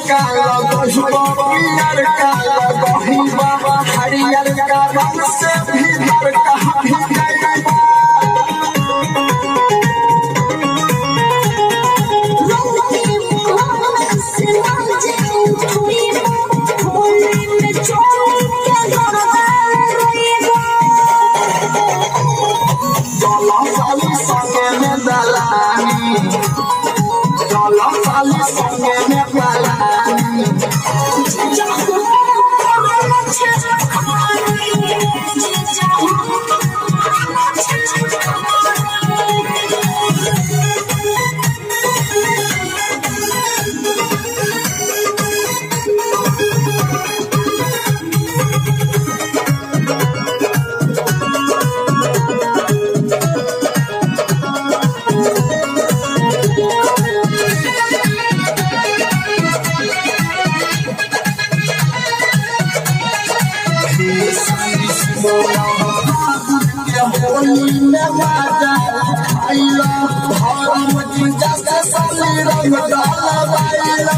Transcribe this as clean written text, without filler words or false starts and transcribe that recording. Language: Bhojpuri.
काला गोशबा पियर काला गोहिबा हरियर का रंग से भीतर कहाँ भी गईबा चला साली संगे में दलानी चला साली संगे में होली में बाजा खाइला धर्म जी जैसे साली रंग डाल बाइला